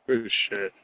Good shit.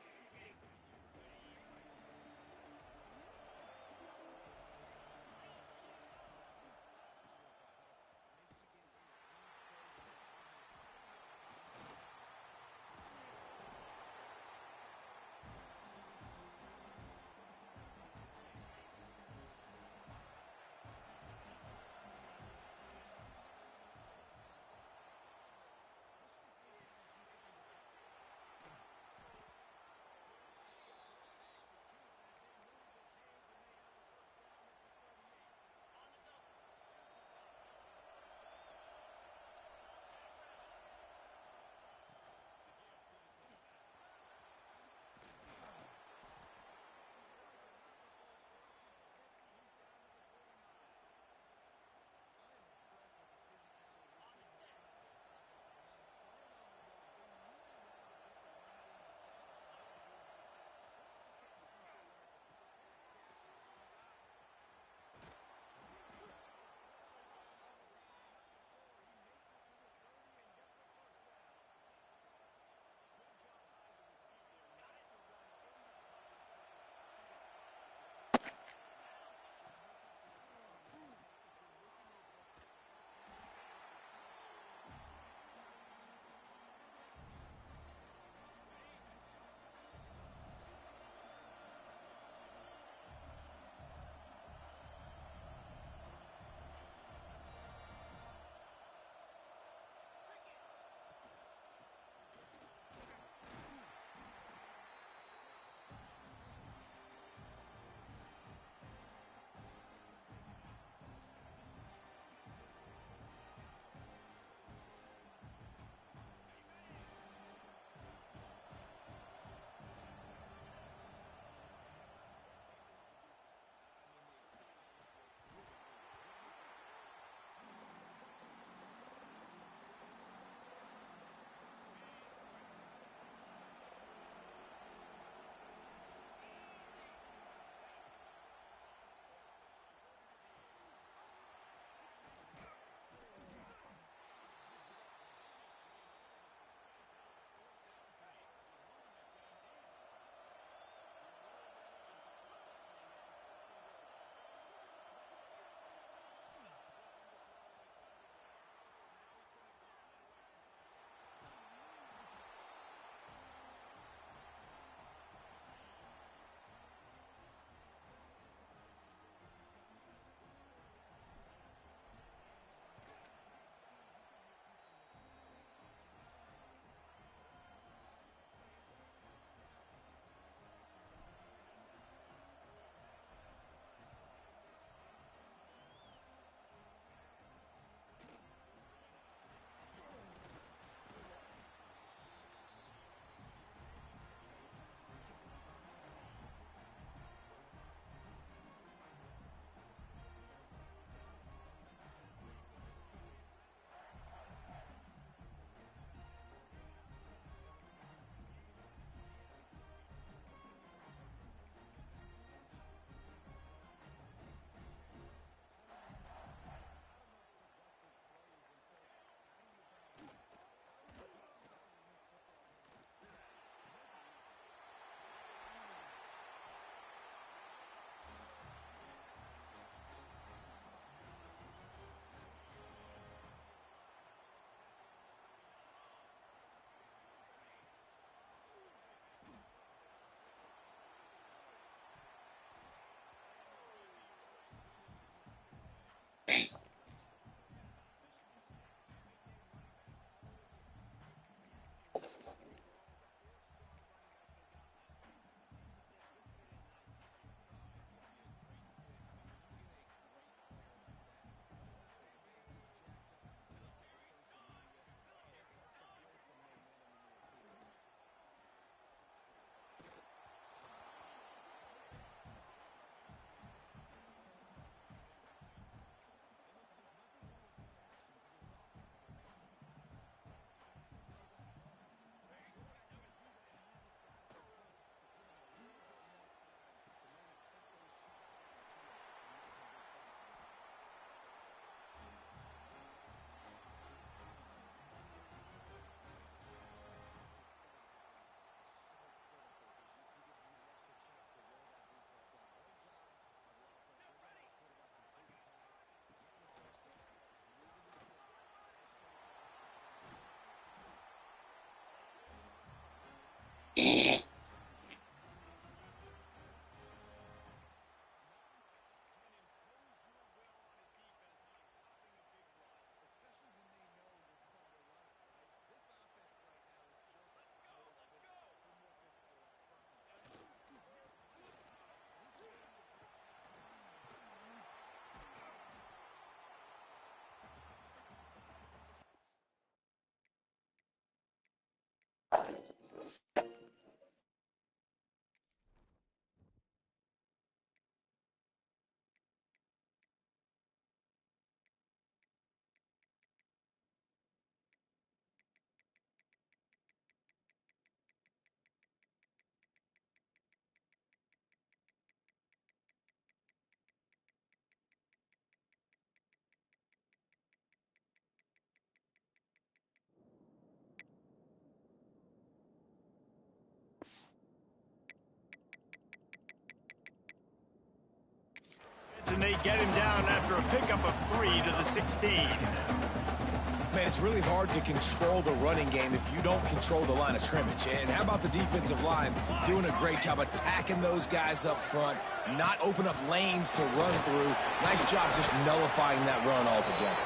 And they get him down after a pickup of 3 to the 16. Man, it's really hard to control the running game if you don't control the line of scrimmage. And how about the defensive line doing a great job attacking those guys up front, not open up lanes to run through. Nice job just nullifying that run altogether.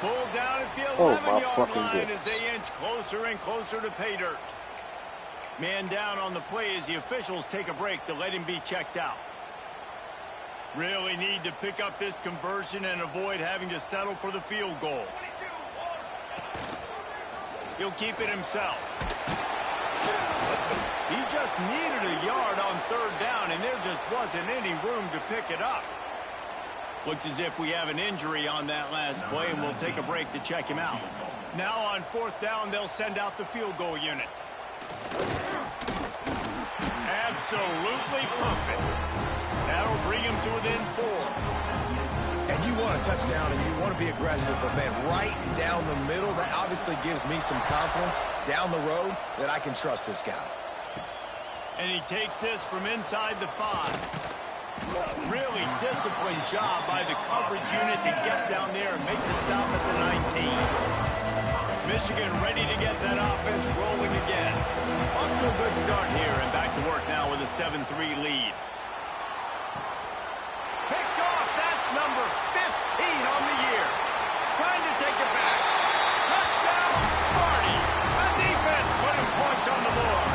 Pulled down at the 11-yard line as they inch closer and closer to pay dirt. Man down on the play as the officials take a break to let him be checked out. Really need to pick up this conversion and avoid having to settle for the field goal. He'll keep it himself. He just needed a yard on 3rd down, and there just wasn't any room to pick it up. Looks as if we have an injury on that last play, and we'll take a break to check him out. Now on 4th down, they'll send out the field goal unit. Absolutely perfect. That'll bring him to within 4. And you want a touchdown and you want to be aggressive, but man, right down the middle, that obviously gives me some confidence down the road that I can trust this guy. And he takes this from inside the 5. Really disciplined job by the coverage unit to get down there and make the stop at the 19. Michigan ready to get that offense rolling again. Off to a good start here and back to work now with a 7-3 lead. Picked off, that's number 15 on the year. Trying to take it back. Touchdown, Sparty. The defense putting points on the board.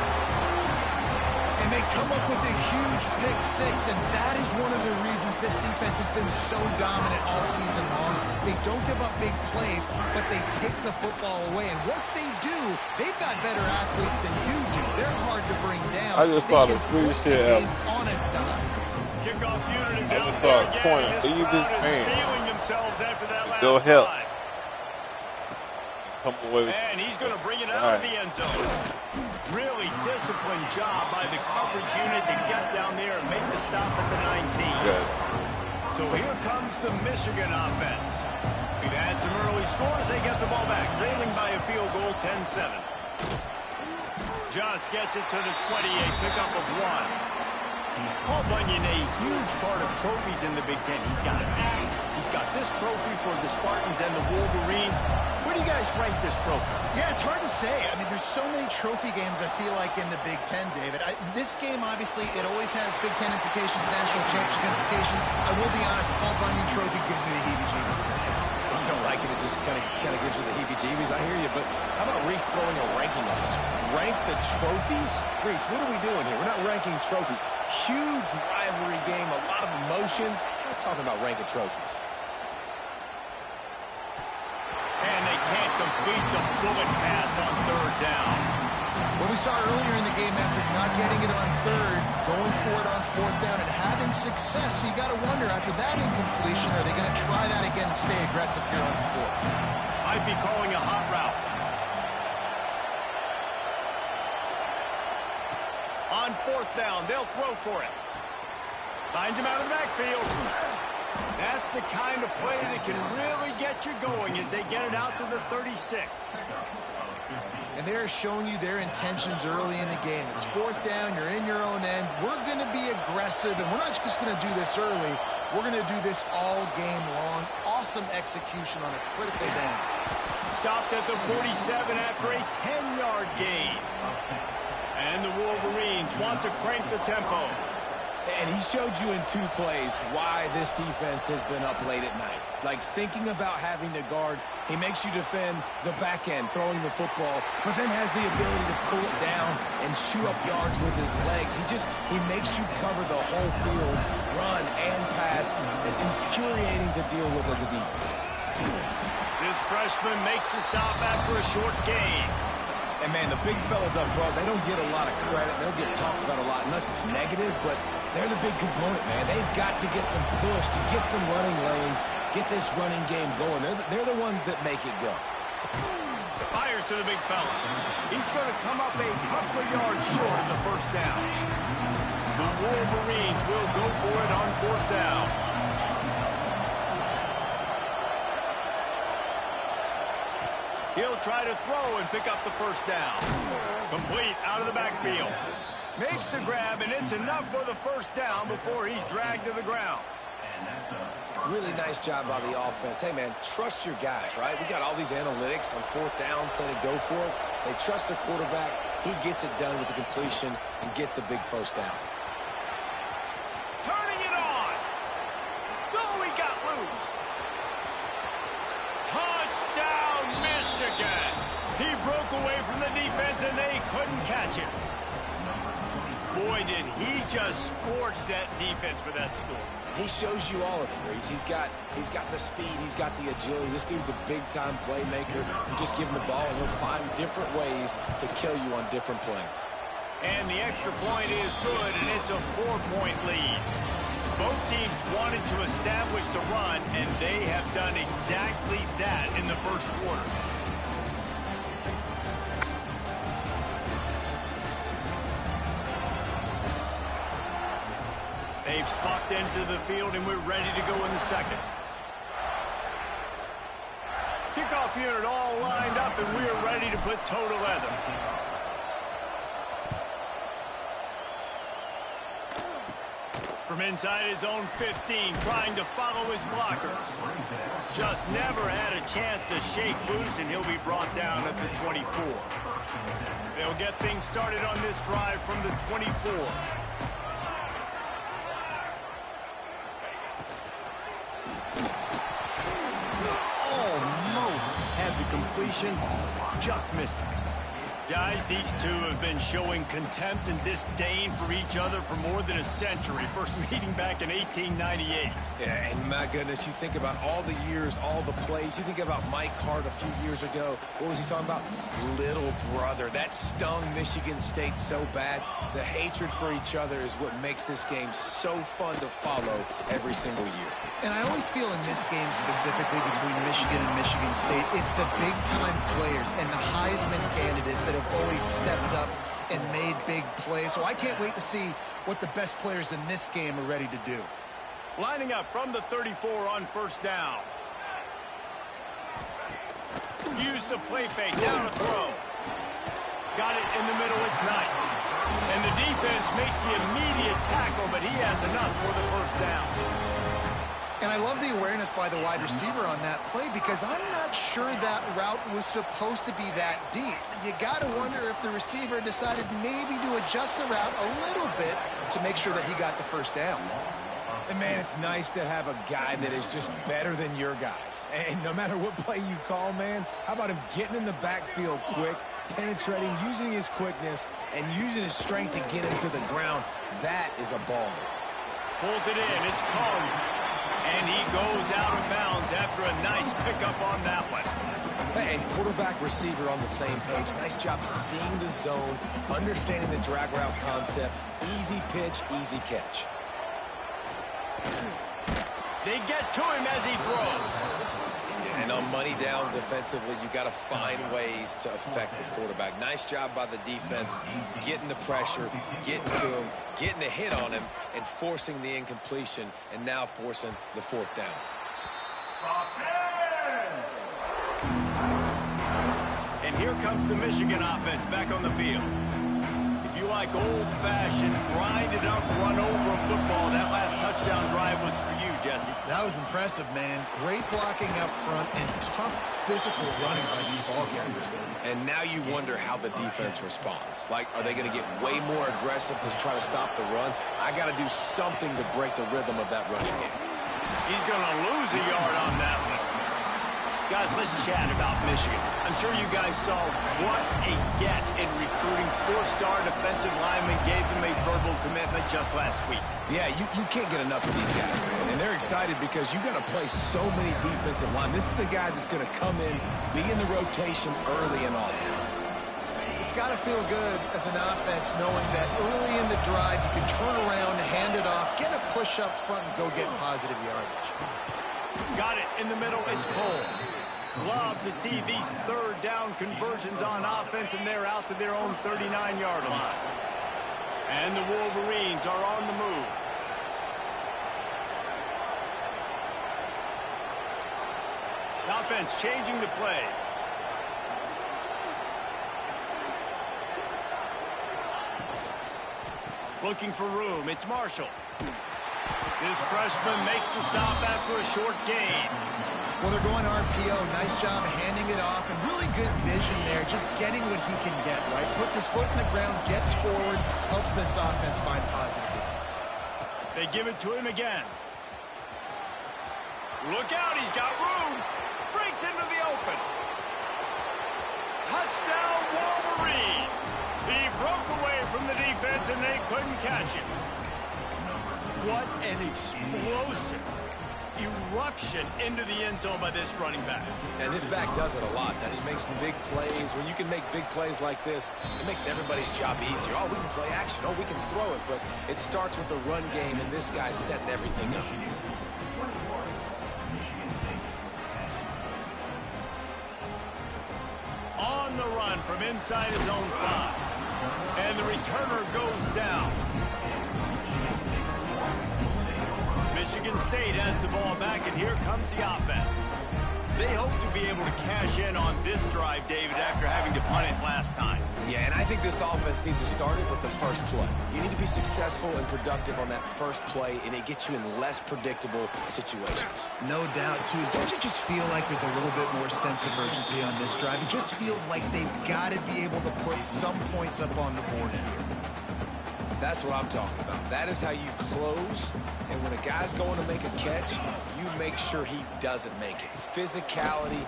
And they come up with a huge pick 6, and that is one of the reasons this defense has been so dominant all season long. They don't give up big plays, but they take the football away. And once they do, they've got better athletes than you do. They're hard to bring down. I just thought the free shit on a dime. Kickoff unit is out there again. This crowd is feeling themselves after that last drive. And he's going to bring it out of the end zone. Really disciplined job by the coverage unit to get down there and make the stop at the 19. Good. So here comes the Michigan offense. We've had some early scores. They get the ball back, trailing by a field goal, 10-7. Just gets it to the 28, pickup of 1. Paul Bunyan, a huge part of trophies in the Big Ten. He's got an axe. He's got this trophy for the Spartans and the Wolverines. Where do you guys rank this trophy? Yeah, it's hard to say. I mean, there's so many trophy games, I feel like, in the Big Ten, David. This game, obviously, it always has Big Ten implications, national championship implications. I will be honest, the Paul Bunyan trophy gives me the heebie-jeebies. You don't like it, it just kind of gives you the heebie-jeebies. I hear you, but how about Reese throwing a ranking on this? Rank the trophies? Reese, what are we doing here? We're not ranking trophies. Huge rivalry game, a lot of emotions. We're not talking about ranking trophies. And they can't complete the bullet pass on 3rd down. What we saw earlier in the game, after not getting it on 3rd, going for it on 4th down and having success, so you got to wonder, after that incompletion, are they going to try that again and stay aggressive here on 4th? Might be calling a hot route. On 4th down, they'll throw for it. Finds him out of the backfield. That's the kind of play that can really get you going as they get it out to the 36. And they're showing you their intentions early in the game. It's 4th down, you're in your own end. We're going to be aggressive, and we're not just going to do this early. We're going to do this all game long. Awesome execution on a critical down. Stopped at the 47 after a 10-yard gain. And the Wolverines want to crank the tempo. And he showed you in 2 plays why this defense has been up late at night. Like thinking about having to guard, he makes you defend the back end, throwing the football, but then has the ability to pull it down and chew up yards with his legs. He makes you cover the whole field, run and pass. Infuriating to deal with as a defense. This freshman makes the stop after a short gain. And, man, the big fellas up front, they don't get a lot of credit. They don't get talked about a lot unless it's negative, but they're the big component, man. They've got to get some push, to get some running lanes, get this running game going. They're the ones that make it go. Fires to the big fella. He's going to come up a couple of yards short of the first down. The Wolverines will go for it on fourth down. He'll try to throw and pick up the first down. Complete out of the backfield. Makes the grab, and it's enough for the first down before he's dragged to the ground. Really nice job by the offense. Hey, man, trust your guys, right? We got all these analytics on fourth down, say to go for it. They trust their quarterback. He gets it done with the completion and gets the big first down. Turning it on. Oh, he got loose. Touchdown, Michigan. He broke away from the defense, and they couldn't catch him. Boy, did he just scorch that defense for that score. He shows you all of it, Reese. He's got the speed. He's got the agility. This dude's a big-time playmaker. You just give him the ball, and he'll find different ways to kill you on different plays. And the extra point is good, and it's a 4-point lead. Both teams wanted to establish the run, and they have done exactly that in the first quarter. They've swapped into the field, and we're ready to go in the second. Kickoff unit all lined up, and we are ready to put toe to leather. From inside his own 15, trying to follow his blockers. Just never had a chance to shake loose, and he'll be brought down at the 24. They'll get things started on this drive from the 24. Completion, just missed it. Guys, these two have been showing contempt and disdain for each other for more than a century. First meeting back in 1898. Yeah, and my goodness, you think about all the years, all the plays. You think about Mike Hart a few years ago. What was he talking about? Little brother. That stung Michigan State so bad. The hatred for each other is what makes this game so fun to follow every single year. And I always feel in this game specifically between Michigan and Michigan State, it's the big-time players and the Heisman candidates that have always stepped up and made big plays. So I can't wait to see what the best players in this game are ready to do. Lining up from the 34 on first down. Use the play fake, down to throw. Got it in the middle, it's Knight. And the defense makes the immediate tackle, but he has enough for the first down. And I love the awareness by the wide receiver on that play because I'm not sure that route was supposed to be that deep. You got to wonder if the receiver decided maybe to adjust the route a little bit to make sure that he got the first down. And, man, it's nice to have a guy that is just better than your guys. And no matter what play you call, man, how about him getting in the backfield quick, penetrating, using his quickness, and using his strength to get into the ground? That is a baller. Pulls it in. It's Combs. And he goes out of bounds after a nice pickup on that one. And quarterback, receiver on the same page. Nice job seeing the zone, understanding the drag route concept. Easy pitch, easy catch. They get to him as he throws. And on money down defensively, you got to find ways to affect the quarterback. Nice job by the defense, getting the pressure, getting to him, getting a hit on him, and forcing the incompletion, and now forcing the fourth down. And here comes the Michigan offense back on the field. If you like old-fashioned, grind-it-up, run-over football, that last touchdown drive was for you, Jesse. That was impressive, man. Great blocking up front and tough physical running by these ball carriers. And now you wonder how the defense responds. Like, are they going to get way more aggressive to try to stop the run? I got to do something to break the rhythm of that running game. He's going to lose a yard on that one. Guys, let's chat about Michigan. I'm sure you guys saw what a get in recruiting. Four-star defensive lineman gave them a verbal commitment just last week. Yeah, you can't get enough of these guys, man. And they're excited because you got to play so many defensive line. This is the guy that's going to come in, be in the rotation early and often. It's got to feel good as an offense knowing that early in the drive you can turn around, hand it off, get a push up front, and go get positive yardage. Got it in the middle. It's Cole. Love to see these third down conversions on offense, and they're out to their own 39-yard line. And the Wolverines are on the move. Offense changing the play. Looking for room. It's Marshall. This freshman makes the stop after a short gain. Well, they're going RPO. Nice job handing it off, and really good vision there, just getting what he can get, right? Puts his foot in the ground, gets forward, helps this offense find positive yards. They give it to him again. Look out, he's got room. Breaks into the open. Touchdown, Wolverines. He broke away from the defense, and they couldn't catch him. What an explosive eruption into the end zone by this running back. And this back does it a lot. That he makes big plays. When you can make big plays like this, it makes everybody's job easier. Oh, we can play action. Oh, we can throw it. But it starts with the run game, and this guy's setting everything up. On the run from inside his own 5. And the returner goes down. Michigan State has the ball back, and here comes the offense. They hope to be able to cash in on this drive, David, after having to punt it last time. Yeah, and I think this offense needs to start it with the first play. You need to be successful and productive on that first play, and it gets you in less predictable situations. No doubt, too. Don't you just feel like there's a little bit more sense of urgency on this drive? It just feels like they've got to be able to put some points up on the board here. That's what I'm talking about. That is how you close, and when a guy's going to make a catch, you make sure he doesn't make it. Physicality,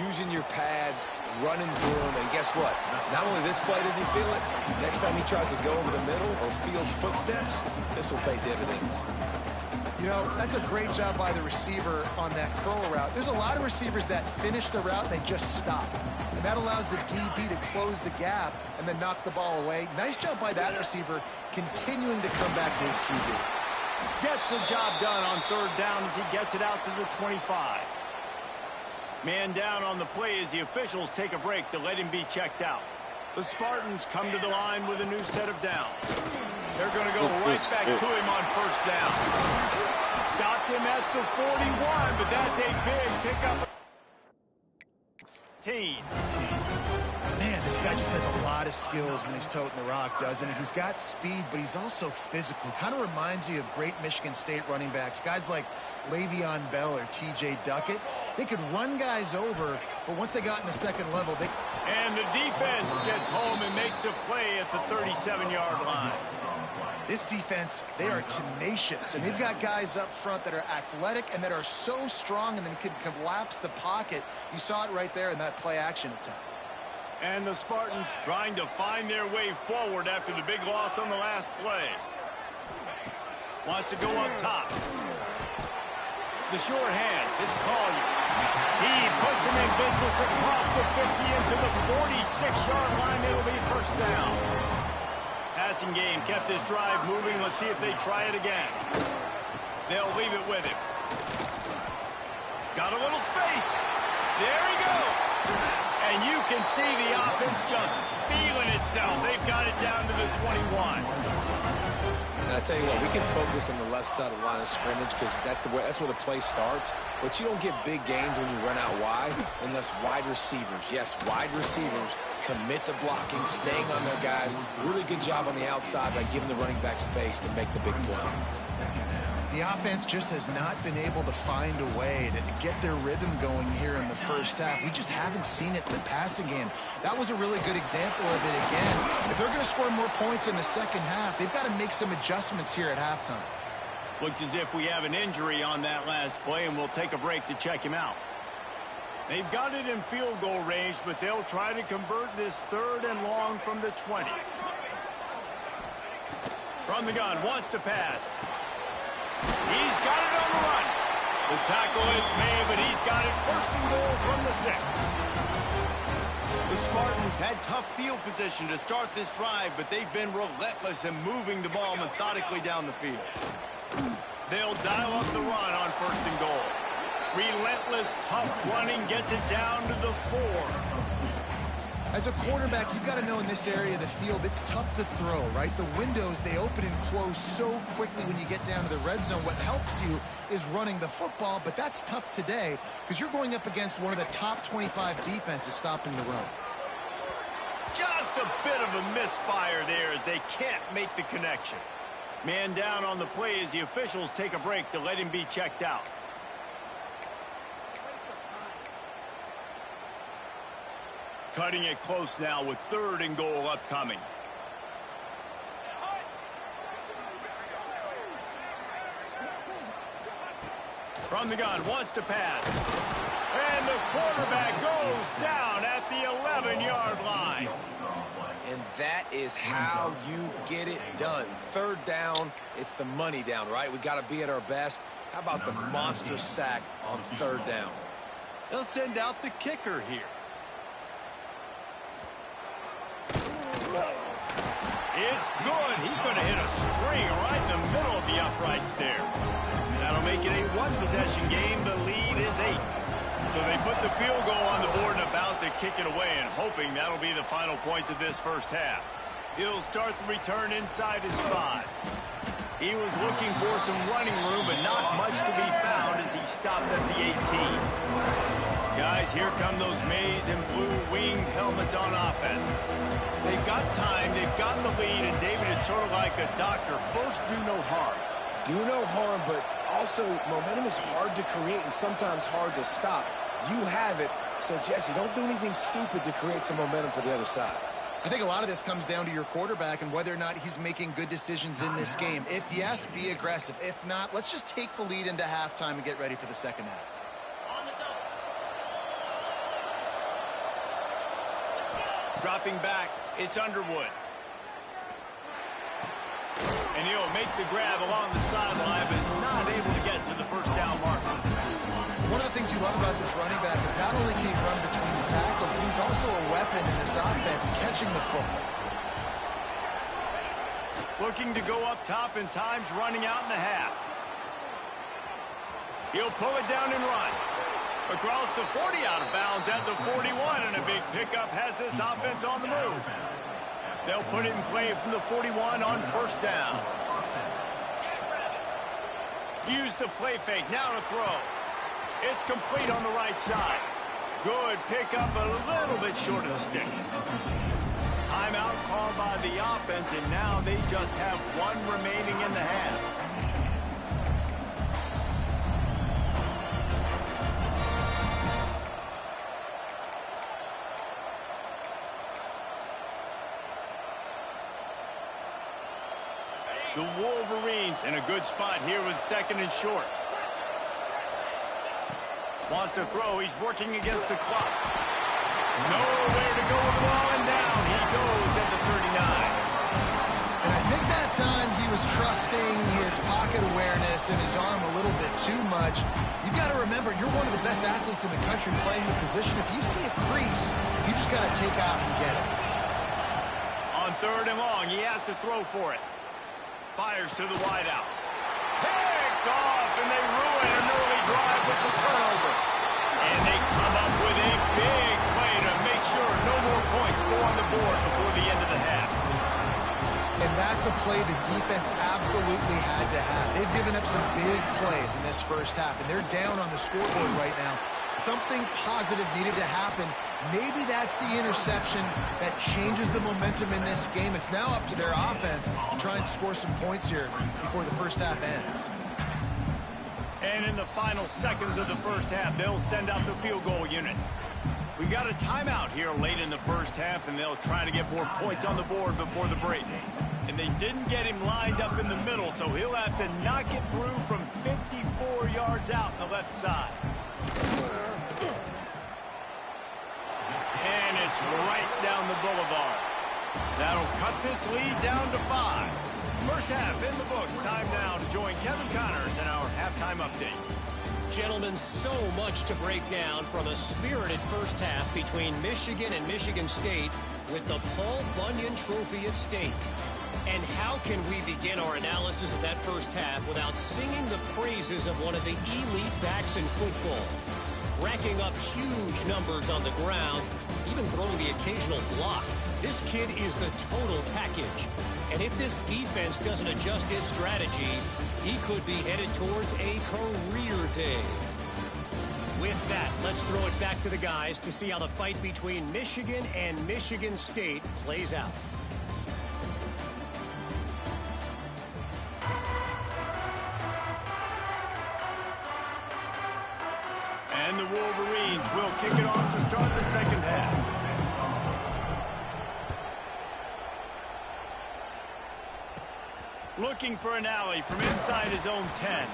using your pads, running through him, and guess what? Not only this play does he feel it, next time he tries to go over the middle or feels footsteps, this will pay dividends. You know, that's a great job by the receiver on that curl route. There's a lot of receivers that finish the route and they just stop. And that allows the DB to close the gap and then knock the ball away. Nice job by that receiver continuing to come back to his QB. Gets the job done on third down as he gets it out to the 25. Man down on the play as the officials take a break to let him be checked out. The Spartans come to the line with a new set of downs. They're going to go right back to him on first down. Stopped him at the 41, but that's a big pickup. Man, this guy just has a lot of skills when he's toting the rock, doesn't he? He's got speed, but he's also physical. Kind of reminds you of great Michigan State running backs. Guys like Le'Veon Bell or T.J. Duckett. They could run guys over, but once they got in the second level, they... And the defense gets home and makes a play at the 37-yard line. This defense, they are tenacious, and they've got guys up front that are athletic and that are so strong and then can collapse the pocket. You saw it right there in that play-action attempt. And the Spartans trying to find their way forward after the big loss on the last play. Wants to go up top. The sure hands, it's Collier. He puts him in business across the 50 into the 46-yard line. It'll be first down. Passing game kept this drive moving. Let's see if they try it again. They'll leave it with him. Got a little space. There he goes. And you can see the offense just feeling itself. They've got it down to the 21. And I tell you what, we can focus on the left side of the line of scrimmage because that's where the play starts. But you don't get big gains when you run out wide unless wide receivers, yes, wide receivers, commit to blocking, staying on their guys. Really good job on the outside by giving the running back space to make the big play. The offense just has not been able to find a way to get their rhythm going here in the first half. We just haven't seen it in the passing game. That was a really good example of it again. If they're going to score more points in the second half, they've got to make some adjustments here at halftime. Looks as if we have an injury on that last play, and we'll take a break to check him out. They've got it in field goal range, but they'll try to convert this third and long from the 20. From the gun, wants to pass. He's got it on the run. The tackle is made, but he's got it first and goal from the 6. The Spartans had tough field position to start this drive, but they've been relentless in moving the ball methodically down the field. They'll dial up the run on 1st and goal. Relentless, tough running gets it down to the 4. As a quarterback, you've got to know in this area of the field, it's tough to throw, right? The windows, they open and close so quickly when you get down to the red zone. What helps you is running the football, but that's tough today because you're going up against one of the top 25 defenses stopping the run. Just a bit of a misfire there as they can't make the connection. Man down on the play as the officials take a break to let him be checked out. Cutting it close now with 3rd and goal upcoming. From the gun, wants to pass. And the quarterback goes down at the 11-yard line. And that is how you get it done. 3rd down, it's the money down, right? We got to be at our best. How about the monster sack on 3rd down? They'll send out the kicker here. It's good. He could have hit a string right in the middle of the uprights there. That'll make it a 1-possession game. The lead is 8. So they put the field goal on the board and about to kick it away and hoping that'll be the final points of this first half. He'll start the return inside his 5. He was looking for some running room, but not much to be found as he stopped at the 18. Guys, here come those maize and blue winged helmets on offense. They've got time, they've got the lead, and David is sort of like a doctor. First, do no harm. Do no harm, but also momentum is hard to create and sometimes hard to stop. You have it, so Jesse, don't do anything stupid to create some momentum for the other side. I think a lot of this comes down to your quarterback and whether or not he's making good decisions in this game. If yes, be aggressive. If not, let's just take the lead into halftime and get ready for the second half. Dropping back, it's Underwood. And he'll make the grab along the sideline, but is not able to get to the 1st down marker. One of the things you love about this running back is not only can he run between the tackles, but he's also a weapon in this offense, catching the football. Looking to go up top and time's running out in the half. He'll pull it down and run. Across the 40, out of bounds at the 41, and a big pickup has this offense on the move. They'll put it in play from the 41 on 1st down. Use the play fake, now to throw. It's complete on the right side. Good pickup, a little bit short of the sticks. Timeout called by the offense, and now they just have 1 remaining in the half. The Wolverines in a good spot here with 2nd and short. Wants to throw. He's working against the clock. Nowhere to go with the ball, and down he goes at the 39. And I think that time he was trusting his pocket awareness and his arm a little bit too much. You've got to remember, you're one of the best athletes in the country playing the position. If you see a crease, you just got to take off and get it. On 3rd and long, he has to throw for it. Fires to the wideout. Picked off, and they ruin an early drive with the turnover. And they come up with a big play to make sure no more points go on the board before the end of the half. And that's a play the defense absolutely had to have. They've given up some big plays in this first half, and they're down on the scoreboard right now. Something positive needed to happen. Maybe that's the interception that changes the momentum in this game. It's now up to their offense to try and score some points here before the first half ends. And in the final seconds of the first half, they'll send out the field goal unit. We got a timeout here late in the first half, and they'll try to get more points on the board before the break. And they didn't get him lined up in the middle, so he'll have to knock it through from 54 yards out on the left side. And it's right down the boulevard. That'll cut this lead down to 5. First half in the books. Time now to join Kevin Connors in our halftime update. Gentlemen, so much to break down from a spirited first half between Michigan and Michigan State with the Paul Bunyan Trophy at stake. And how can we begin our analysis of that first half without singing the praises of one of the elite backs in football? Racking up huge numbers on the ground, even throwing the occasional block. This kid is the total package. And if this defense doesn't adjust its strategy, he could be headed towards a career day. With that, let's throw it back to the guys to see how the fight between Michigan and Michigan State plays out. And the Wolverines will kick it off to start the second half. Looking for an alley from inside his own 10.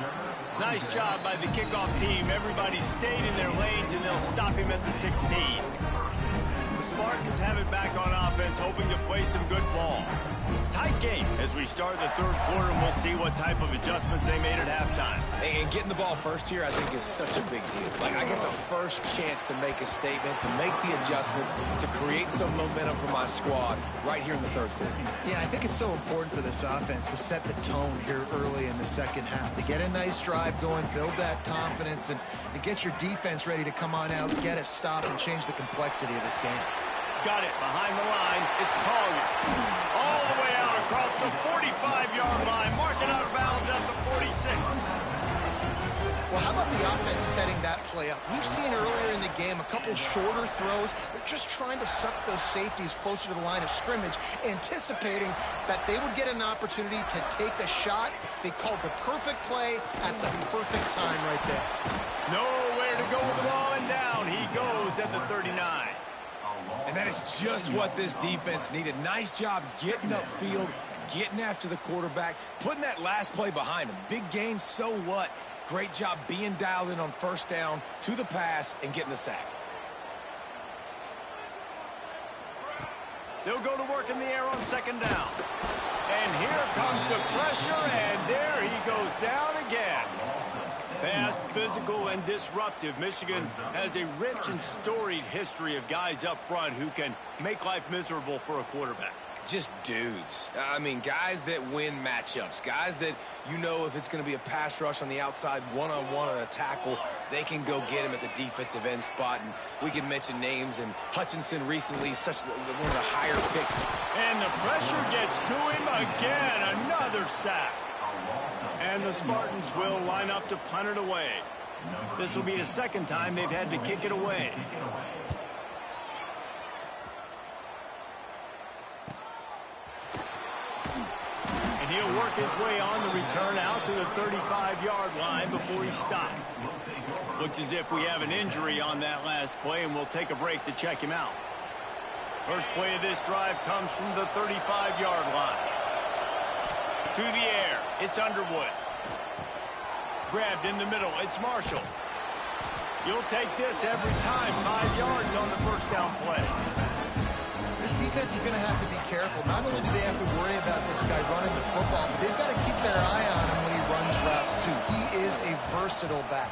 Nice job by the kickoff team. Everybody stayed in their lanes, and they'll stop him at the 16. The Spartans have it back on offense, hoping to play some good ball. Tight game as we start the third quarter, and we'll see what type of adjustments they made at halftime. And getting the ball first here, I think, is such a big deal. Like, I get the first chance to make a statement, to make the adjustments, to create some momentum for my squad right here in the third quarter. Yeah, I think it's so important for this offense to set the tone here early in the second half, to get a nice drive going, build that confidence, and get your defense ready to come on out, get a stop, and change the complexity of this game. Got it behind the line. It's Collier. All the way out across the 45-yard line, marking out of bounds at the 46. Well, how about the offense setting that play up? We've seen earlier in the game a couple shorter throws. They're just trying to suck those safeties closer to the line of scrimmage, anticipating that they would get an opportunity to take a shot. They called the perfect play at the perfect time right there. Nowhere to go with the ball, and down he goes at the 39. And that is just what this defense needed. Nice job getting upfield, getting after the quarterback, putting that last play behind him. Big gain, so what? Great job being dialed in on first down, to the pass, and getting the sack. They'll go to work in the air on second down. And here comes the pressure, and there he goes down again. Fast, physical, and disruptive. Michigan has a rich and storied history of guys up front who can make life miserable for a quarterback. Just dudes. I mean, guys that win matchups. Guys that, you know, if it's going to be a pass rush on the outside, one-on-one on a tackle, they can go get him at the defensive end spot. And we can mention names, and Hutchinson recently, one of the higher picks. And the pressure gets to him again. Another sack. And the Spartans will line up to punt it away. This will be the second time they've had to kick it away. And he'll work his way on the return out to the 35-yard line before he stops. Looks as if we have an injury on that last play, and we'll take a break to check him out. First play of this drive comes from the 35-yard line. To the air, it's Underwood. Grabbed in the middle, it's Marshall. You'll take this every time. 5 yards on the first down play. This defense is going to have to be careful. Not only do they have to worry about this guy running the football, but they've got to keep their eye on him when he runs routes too. He is a versatile back.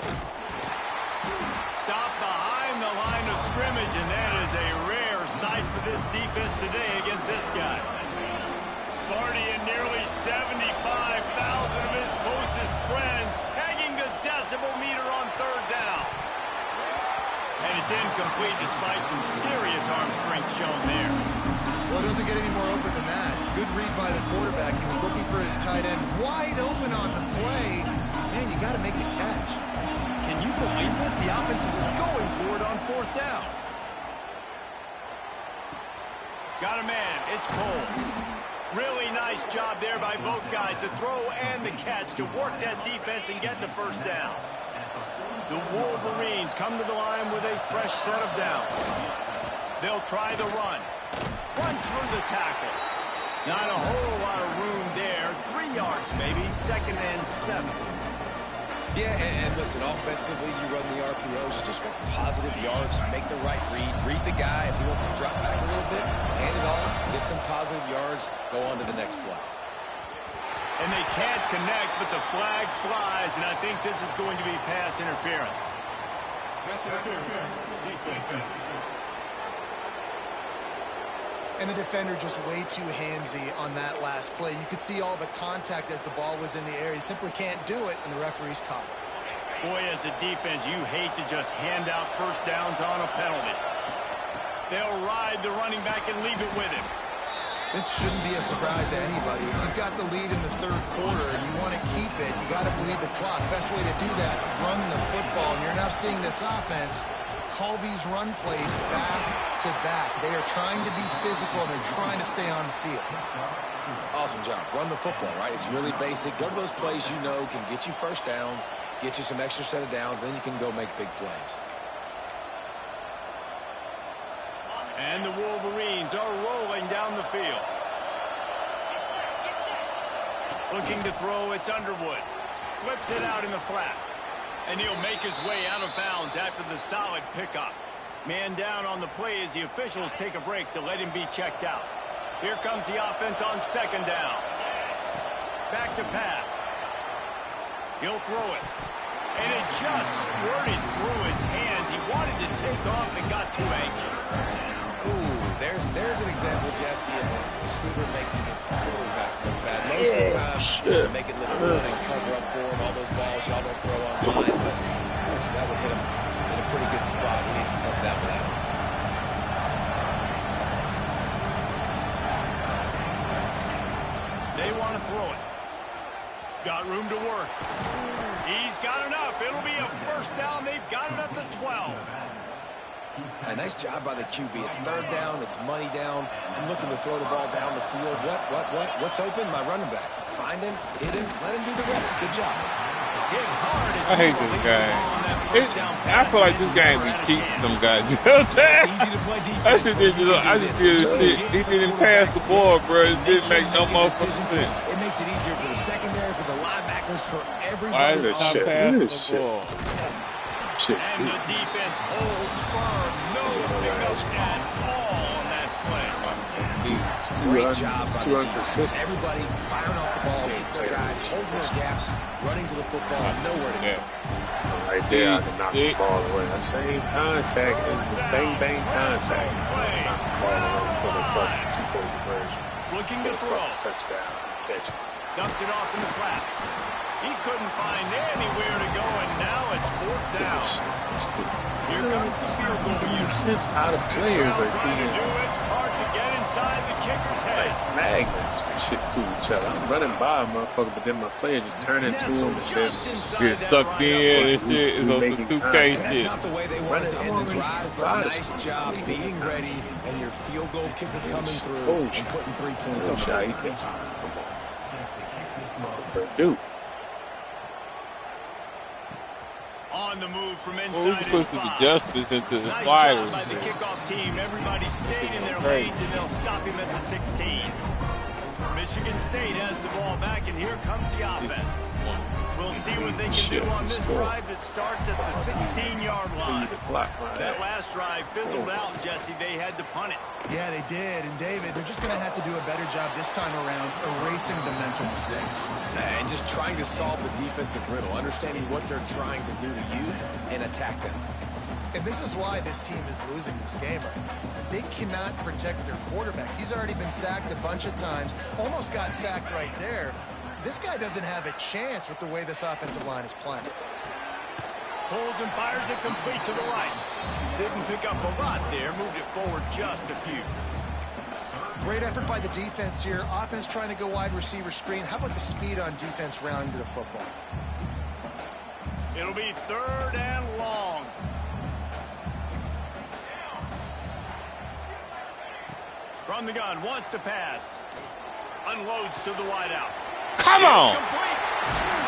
Stop behind the line of scrimmage, and that is a rare sight for this defense today against this guy. Sparty and nearly 75,000 of his closest friends pegging the decibel meter on third down. And it's incomplete despite some serious arm strength shown there. Well, it doesn't get any more open than that. Good read by the quarterback. He was looking for his tight end wide open on the play. Man, you got to make the catch. Can you believe this? The offense is going for it on fourth down. Got a man. It's Cole. Really nice job there by both guys to throw and the catch to work that defense and get the first down. The Wolverines come to the line with a fresh set of downs. They'll try the run. Runs through the tackle. Not a whole lot of room there. 3 yards maybe. 2nd and 7. Yeah, and listen, offensively, you run the RPOs, you just want positive yards, make the right read the guy. If he wants to drop back a little bit, hand it off, get some positive yards, go on to the next play. And they can't connect, but the flag flies, and I think this is going to be pass interference. And the defender just way too handsy on that last play. You could see all the contact as the ball was in the air. He simply can't do it, and the referee's caught it. Boy, as a defense, you hate to just hand out first downs on a penalty. They'll ride the running back and leave it with him. This shouldn't be a surprise to anybody. If you've got the lead in the third quarter and you want to keep it, you got to bleed the clock. Best way to do that, run the football. And you're now seeing this offense call these run plays back to back. They are trying to be physical, and they're trying to stay on the field. Awesome job. Run the football, right? It's really basic. Go to those plays you know can get you first downs, get you some extra set of downs, then you can go make big plays. And the Wolverines are rolling down the field. Looking to throw, it's Underwood. Flips it out in the flat. And he'll make his way out of bounds after the solid pickup. Man down on the play as the officials take a break to let him be checked out. Here comes the offense on second down. Back to pass. He'll throw it. And it just squirted through his hands. He wanted to take off and got too anxious. Ooh, there's an example, Jesse, of a receiver making his quarterback look bad. Most of the time, make it look good and cover up for him. All those balls y'all don't throw on line, but that would hit him in a pretty good spot. He needs to come down with that one. They want to throw it. Got room to work. He's got enough. It'll be a first down. They've got it at the 12. A nice job by the QB. It's third down. It's money down. I'm looking to throw the ball down the field. What's open? My running back. Find him, hit him, let him do the rest. Good job. Hit hard as I hate this game. I feel like this game be cheating some guys. You know what I'm saying? I just did shit. He didn't pass the ball, bro. It didn't make no motherfucking sense. It makes it easier for the secondary, for the linebackers, for everybody. Why is it not passing the ball? And the defense holds firm. No pickups at all on that play. It's too inconsistent. Everybody firing off the ball, hitting their guys, holding their gaps, running to the football, nowhere to go. Right there, I can knock the ball away. That same contact is the bang contact. Knock the ball away for the fucking two-point conversion. Looking to throw. Touchdown. Catch it. Dumps it off in the flats. He couldn't find anywhere to go, and now it's fourth down. Here comes the field goal unit. Since out of players are trying to do its part to get inside the kicker's head. Magnets and shit to each other. I'm running by a motherfucker, but then my player just turn into him and then get sucked in and shit. It's on the 2K shit. That's not the way they wanted to end the drive, but nice job being ready and your field goal kicker coming through and putting 3 points on the board. Come on. Dude. On the move from inside Well, we his put the five. justice into the Nice fire. job by the kickoff team. Everybody stayed in their lanes, and they'll stop him at the 16. Michigan State has the ball back, and here comes the offense. We'll see what they can do on this drive that starts at the 16-yard line. That last drive fizzled out, Jesse. They had to punt it. Yeah, they did. And, David, they're just going to have to do a better job this time around erasing the mental mistakes. And just trying to solve the defensive riddle, understanding what they're trying to do to you and attack them. And this is why this team is losing this game right now. They cannot protect their quarterback. He's already been sacked a bunch of times, almost got sacked right there. This guy doesn't have a chance with the way this offensive line is playing. Pulls and fires it complete to the right. Didn't pick up a lot there. Moved it forward just a few. Great effort by the defense here. Offense trying to go wide receiver screen. How about the speed on defense rounding to the football? It'll be third and long. From the gun, wants to pass. Unloads to the wideout. Come on! Complete.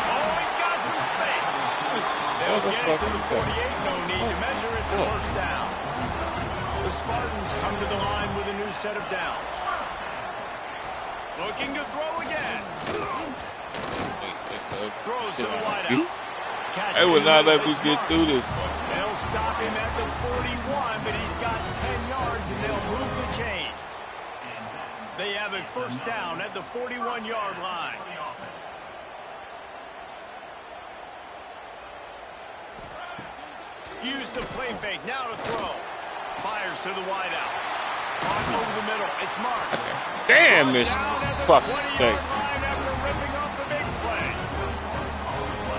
Oh, he's got some space. They'll get it to the 48. No need to measure. It's a first down. The Spartans come to the line with a new set of downs. Looking to throw again. Throws to the wideout. They would not let me get through this. They'll stop him at the 41, but he's got 10 yards, and they'll move the chains. They have a first down at the 41-yard line. Use the play fake. Now to throw. Fires to the wideout. On over the middle. It's Mark. Damn it. Fucking thing. After ripping off the big play.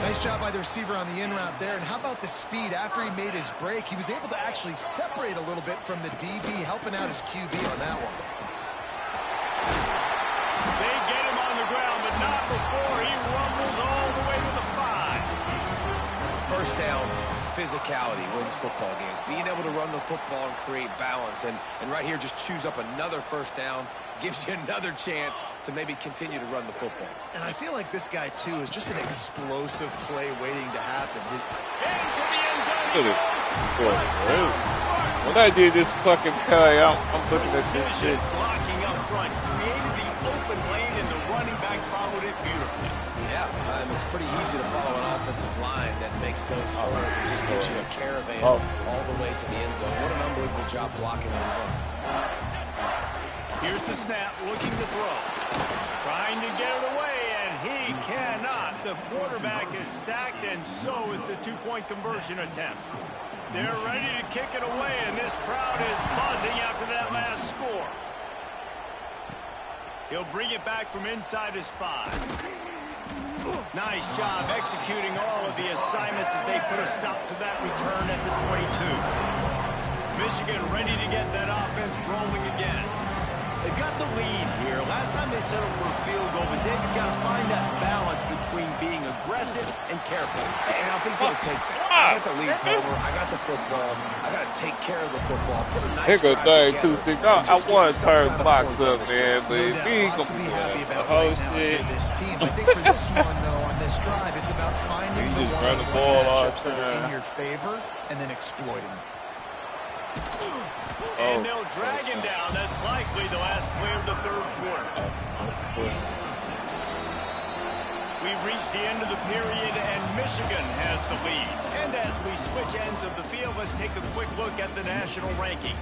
Nice job by the receiver on the in route there. And how about the speed? After he made his break, he was able to actually separate a little bit from the DB, helping out his QB on that one. They get him on the ground, but not before he rumbles all the way to the 5. First down, physicality wins football games. Being able to run the football and create balance. And right here, just choose up another first down. Gives you another chance to maybe continue to run the football. And I feel like this guy, too, is just an explosive play waiting to happen. Into the end zone. When I did this fucking play, I'm looking at this shit. Blocking up front. Created the open lane, and the running back followed it beautifully. Yeah, it's pretty easy to follow an offensive line that makes those holes and just gives you a caravan all the way to the end zone. What an unbelievable job blocking up front. Here's the snap, looking to throw. Trying to get it away, and he cannot. The quarterback is sacked, and so is the two-point conversion attempt. They're ready to kick it away, and this crowd is buzzing after that last score. He'll bring it back from inside his 5. Nice job executing all of the assignments as they put a stop to that return at the 22. Michigan ready to get that offense rolling again. They've got the lead here. Last time they settled for a field goal, but they've got to find that balance between being aggressive and careful. And I think they'll take that. I got the lead, Palmer. I got the football. I got to take care of the football. Put a nice drive together. I want to turn blocks up, man, but No doubt, he ain't lots gonna to be do happy that. about Oh, right now shit. for this team. I think for this one, though, on this drive, it's about finding You the just run the one-on-one ball all matchups that are the time. in your favor and then exploiting them. And they'll drag him down. That's likely the last play of the third quarter. We've reached the end of the period, and Michigan has the lead. And as we switch ends of the field, let's take a quick look at the national rankings.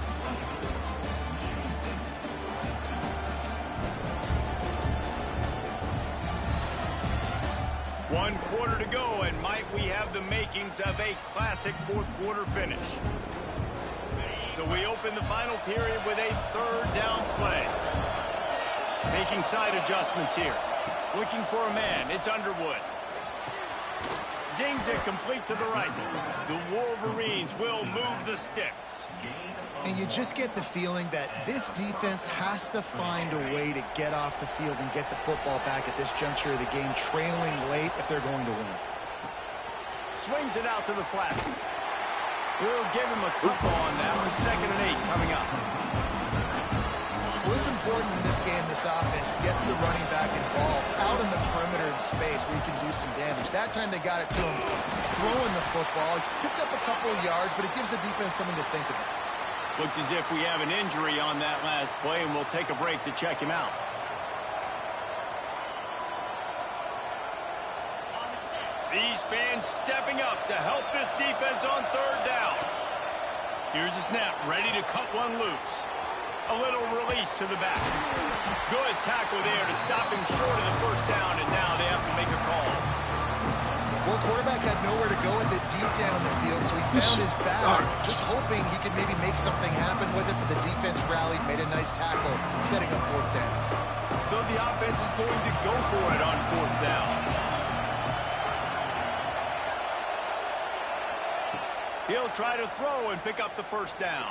One quarter to go, and might we have the makings of a classic fourth quarter finish. So we open the final period with a third down play. Making side adjustments here. Looking for a man. It's Underwood. Zings it complete to the right. The Wolverines will move the sticks. And you just get the feeling that this defense has to find a way to get off the field and get the football back at this juncture of the game, trailing late if they're going to win. Swings it out to the flat. We'll give him a couple on that one. 2nd and 8 coming up. Well, it's important in this game, this offense gets the running back involved out in the perimeter in space where you can do some damage. That time they got it to him throwing the football. Picked up a couple of yards, but it gives the defense something to think about. Looks as if we have an injury on that last play, and we'll take a break to check him out. These fans stepping up to help this defense on third down. Here's the snap, ready to cut one loose. A little release to the back. Good tackle there to stop him short of the first down, and now they have to make a call. Well, quarterback had nowhere to go with it deep down the field, so he found his back, just hoping he could maybe make something happen with it, but the defense rallied, made a nice tackle, setting up fourth down. So the offense is going to go for it on fourth down. He'll try to throw and pick up the first down.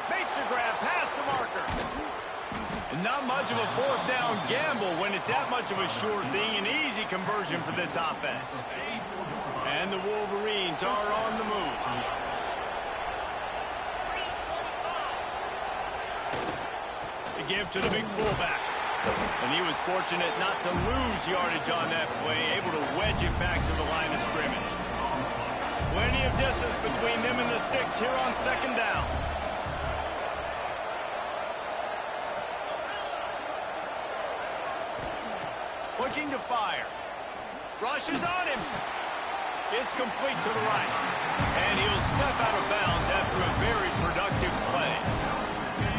Makes the grab past the marker. And not much of a fourth down gamble when it's that much of a sure thing. An easy conversion for this offense. And the Wolverines are on the move. The give to the big fullback. And he was fortunate not to lose yardage on that play, able to wedge it back to the line of scrimmage. Plenty of distance between them and the sticks here on 2nd down. Looking to fire. Rushes on him. It's complete to the right. And he'll step out of bounds after a very productive play.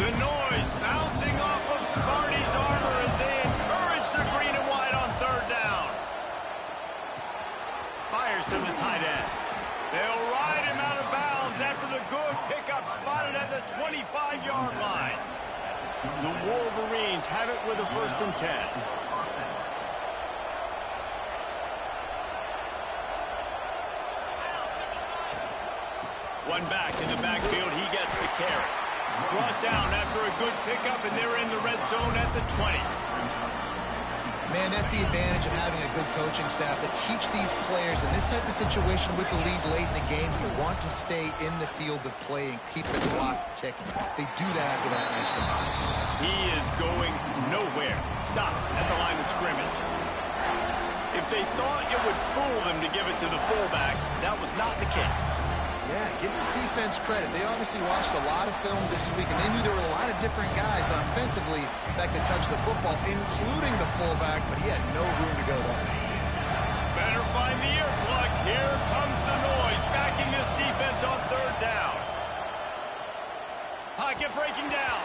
The noise bouncing off of Sparty's armor as they encourage the green and white on third down. Fires to the tight end. They'll ride him out of with a 1st and 10. One back in the backfield. He gets the carry. Brought down after a good pickup, and they're in the red zone at the 20. Man, that's the advantage of having a good coaching staff that teach these players in this type of situation with the lead late in the game to want to stay in the field of play and keep the clock ticking. They do that after that nice run. He is going nowhere. Stop at the line of scrimmage. If they thought it would fool them to give it to the fullback, that was not the case. Yeah, give this defense credit. They obviously watched a lot of film this week, and they knew there were a lot of different guys offensively that could touch the football, including the fullback, but he had no room to go there. Better find the earplugs. Here comes the noise, backing this defense on 3rd down. Pocket breaking down.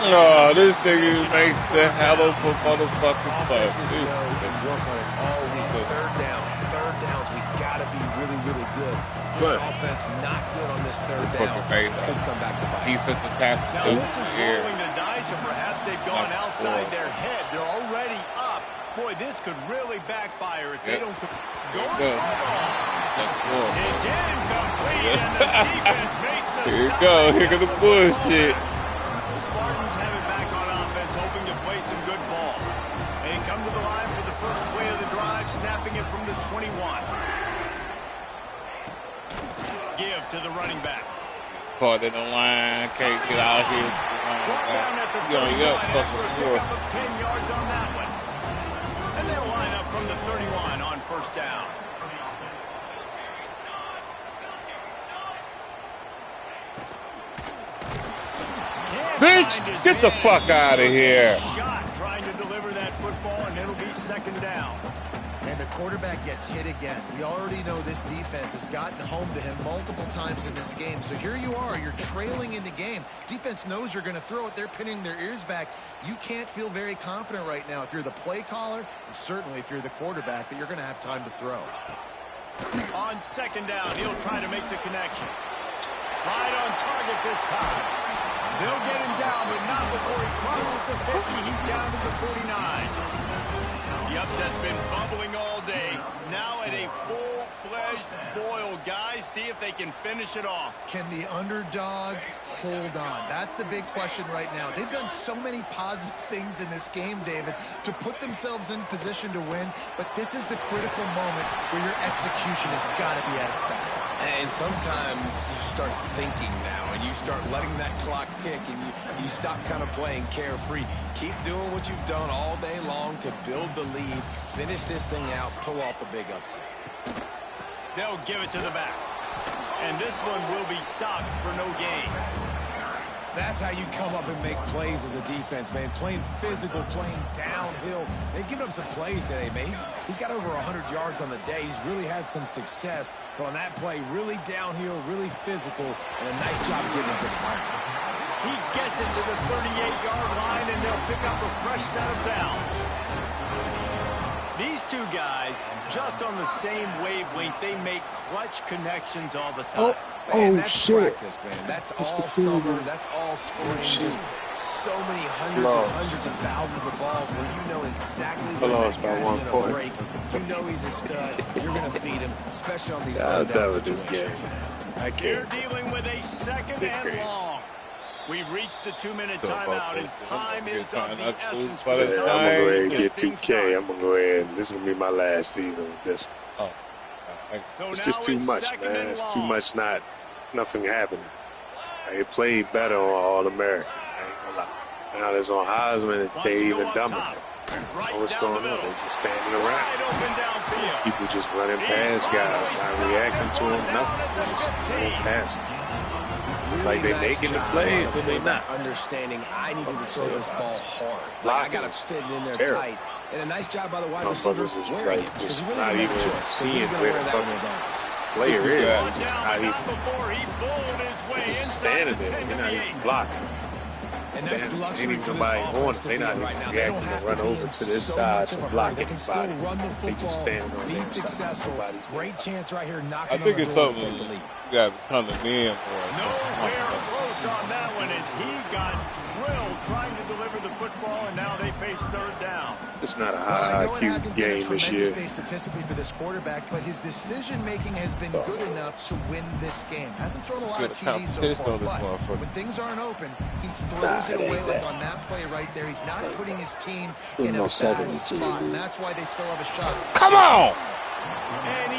Oh, this nigga makes the hell of a motherfucking play. Offenses know and work on it all week. 3rd downs, we got to be really, really good. This offense not good on this 3rd down. Could come back to bite. Defensive tackle. Now this is rolling the dice, or perhaps they've gone outside their head. They're already up. Boy, this could really backfire if they don't go for it all. It's incomplete, and the defense makes a Here you stop. go. Here comes the bullshit. The Spartans have it back on offense, hoping to play some good ball. They come to the line for the first play of the drive, snapping it from the 21. Give to the running back. Caught in the line. Can't get out here. Brought down at the 31 after a pickup of 10 yards on that one. And they'll line up from the 31 on 1st down. Bitch, get the fuck out of here. Shot trying to deliver that football, and it'll be 2nd down. And the quarterback gets hit again. We already know this defense has gotten home to him multiple times in this game. So here you are, you're trailing in the game. Defense knows you're going to throw it. They're pinning their ears back. You can't feel very confident right now if you're the play caller, and certainly if you're the quarterback, that you're going to have time to throw. On 2nd down, he'll try to make the connection. Right on target this time. They'll get him down, but not before he crosses the 50. He's down to the 49. The upset's been bubbling all day. Now at a full-fledged boil. Guys, see if they can finish it off. Can the underdog hold on? That's the big question right now. They've done so many positive things in this game, David, to put themselves in position to win, but this is the critical moment where your execution has got to be at its best. And sometimes you start thinking now, and you start letting that clock tick, and you stop kind of playing carefree. Keep doing what you've done all day long to build the lead, finish this thing out, pull off the big upset. They'll give it to the back. And this one will be stopped for no gain. That's how you come up and make plays as a defense, man. Playing physical, playing downhill. They've given up some plays today, man. He's got over 100 yards on the day. He's really had some success. But on that play, really downhill, really physical, and a nice job getting into the ground. He gets it to the 38-yard line, and they'll pick up a fresh set of downs. These two guys, just on the same wavelength, they make clutch connections all the time. Man, that's practice, man. That's all summer. That's all spring. Just so many hundreds and thousands of balls where you know exactly when that guy's going to break. You know he's a stud. You're going to feed him, especially on these third down situations. You're dealing with a 2nd and long. We've reached the 2-minute timeout, and time is of the essence. I'm going to go ahead and get 2K. I'm going to go ahead. This is going to be my last season with this. It's just too much, man. It's too much nothing happening. They played better on All-American. Now there's on Heisman, and they even dumber. What's going on? They're just standing around. People just running past guys, not reacting to them, nothing. They're just running past them. Like they making the plays, but they not. Understanding I needed to throw this ball hard. Like I got to fit it in there tight. And a nice job by the wide receiver wearing it. Just not even seeing where the fucking player is. Just standing there. They're not even blocking. And that's luxury for this offense to be right now. They don't have run over to this side to block They can still run the football, be successful. Great chance right here knocking on the door to take the lead. You got to come to me more. Nowhere close close on that one as he got drilled trying to deliver the football, and now they face third down. It's not a high IQ game this year. Day statistically for this quarterback, but his decision-making has been good enough to win this game. Hasn't thrown a lot of TDs so far, but when things aren't open, he throws it away like on that play right there. He's not putting his team in a bad spot, and that's why they still have a shot. Come on!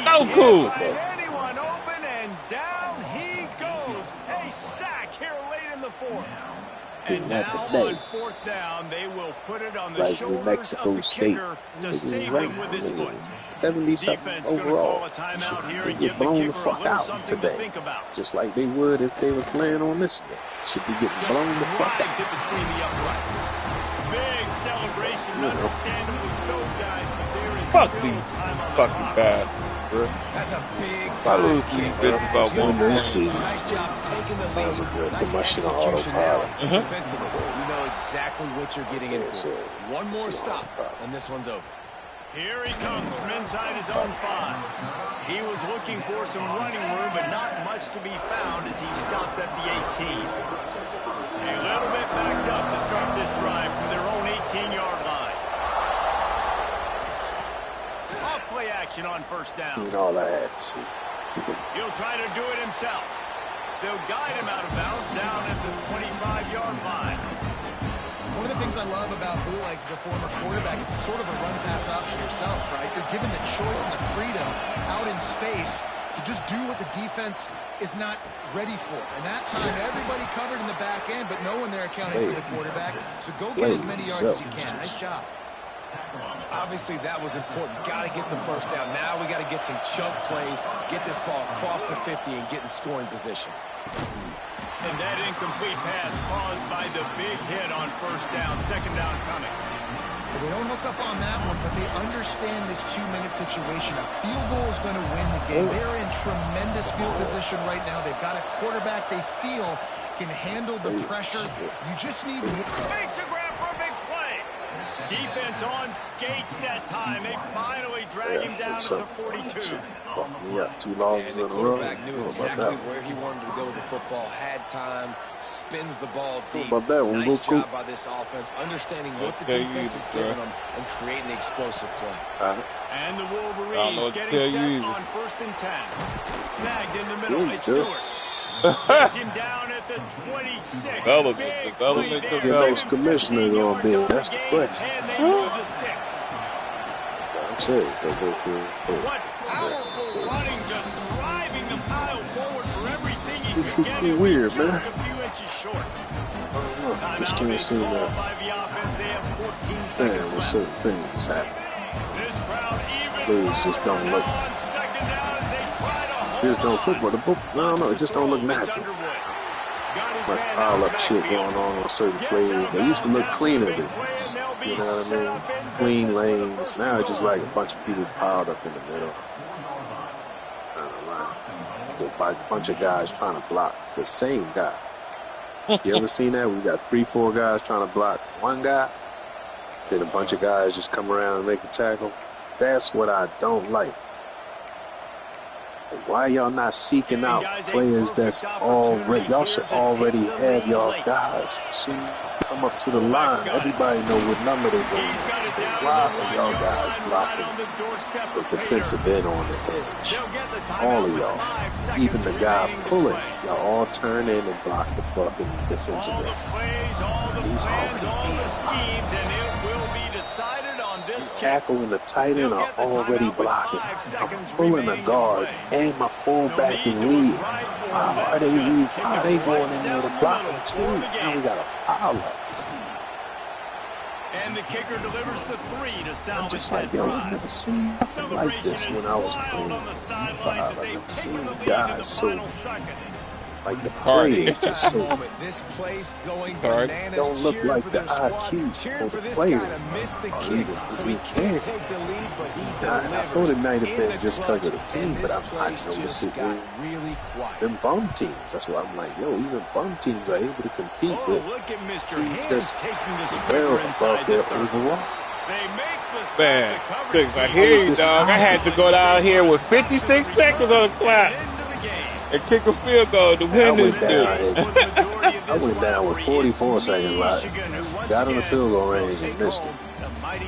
So cool! Anyone open, and down he goes. A sack here late in the fourth. And now on fourth down, they will put it on the shoulders of the kicker to save him with his foot. 70-something overall. Should get blown the fuck out today. Just like they would if they were playing on this game. Should be getting blown the fuck out. Between the uprights. Big celebration, understandably so, guys, but there is fuck still these time on the fucking clock. bad, bro. That's a big I lose these bitches about one nice job taking the lead. Nice execution now. Defensively, you know exactly what you're getting in for. One more stop, and this one's over. Here he comes from inside his own 5. He was looking for some running room, but not much to be found as he stopped at the 18. A little bit backed up to start this drive from their own 18-yard line. Off-play action on first down. That's all I had to see. He'll try to do it himself. They'll guide him out of bounds down at the 25-yard line. One of the things I love about bootlegs as a former quarterback is it's sort of a run-pass option yourself, right? You're given the choice and the freedom out in space to just do what the defense is not ready for. And that time, everybody covered in the back end, but no one there accounting for the quarterback. So go get as many yards as you can. Nice job. Obviously, that was important. Got to get the first down. Now we got to get some chunk plays, get this ball across the 50 and get in scoring position. And that incomplete pass caused by the big hit on first down. Second down coming. Well, they don't hook up on that one, but they understand this 2-minute situation. A field goal is going to win the game. They're in tremendous field position right now. They've got a quarterback they feel can handle the pressure. You just need... Makes a grab for a big play. Defense on skates that time. They finally drag him down to the 42. Yeah, 2 losses in a row. The quarterback knew exactly where he wanted to go with the football, had time, spins the ball deep. Nice job by this offense, understanding what the defense is giving them and creating the explosive play. And the Wolverines getting set on first and 10. Snagged in the middle. It's Stewart. Gets him down at the 26. Those commissioners on there. That's the question. And they move the sticks. I'm serious. They go through. What powerful running, just driving the pile forward for everything he could get. It's weird, man. Just a few inches short. I just can't see that. By the offense, they have 14 Man, seconds with left. certain things happening. This crowd even Plays just don't look. on second down as they try to hold Just don't on. football. The book, I don't know. It just don't look natural. Like pile up shit going on certain plays. They used to look cleaner than this. You know what I mean? Clean lanes. Now it's just like a bunch of people piled up in the middle. I don't know. Like a bunch of guys trying to block the same guy. You ever seen that? We got 3, 4 guys trying to block one guy. Then a bunch of guys just come around and make the tackle. That's what I don't like. Why y'all not seeking out players that's already? Y'all should already have y'all guys. Soon come up to the line. Everybody know what number they're going to. So why are y'all guys blocking the defensive end on the edge? All of y'all, even the guy pulling, y'all all turn in and block the fucking defensive end. He's already in. The tackle and the tight end are already blocking. I'm pulling a guard and my fullback is leading. Why are they going in there to block them too? Now we got a pile up. And the kicker delivers the 3 to salvage. I'm just like, yo, I never seen nothing like this when I was playing. I never seen guys so like the play is just so don't look like the IQ of the players. Is he there? I thought it might have been just because of the team, but I noticed it with them bum teams. That's why I'm like, yo, even bum teams are able to compete with teams that's well above their overall. Man, I hear you, dog. I had to go down here with 56 seconds on the clock and kick a field goal to win this dude. I went down with 44 seconds left. Got on the field goal range and missed it. I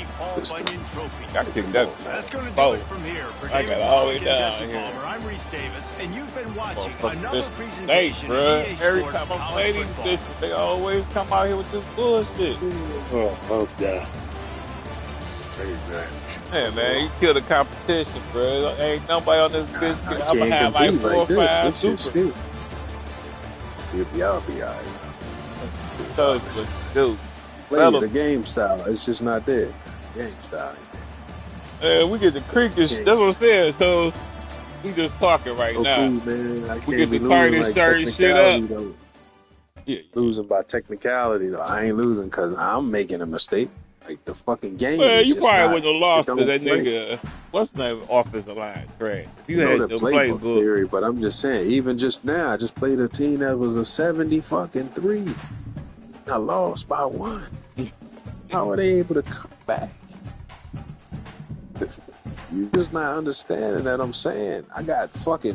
think that's going to do it from here. I got all the way down here. I'm Reese Davis, and you've been watching another presentation. Hey, bro. Every time I play these bitches, they always come out here with this bullshit. Oh, God. Hey, man, you kill the competition, bro. Ain't nobody on this bitch. I'm going to have like 4 or 5 super. Y'all be all right. Dude. Play the game style. It's just not there. Game style. We get the cricket. That's what I'm saying. So we just talking right now. Cool, man. We get the target shirt shit up. Though. Yeah. Losing by technicality, though. I ain't losing because I'm making a mistake. Like the fucking game. Well, you probably wouldn't have lost to that nigga. What's the name? Offensive line trash. You had the playbook theory, but I'm just saying. Even just now, I just played a team that was a 70-3. I lost by 1. How are they able to come back? You're just not understanding that I'm saying. I got fucking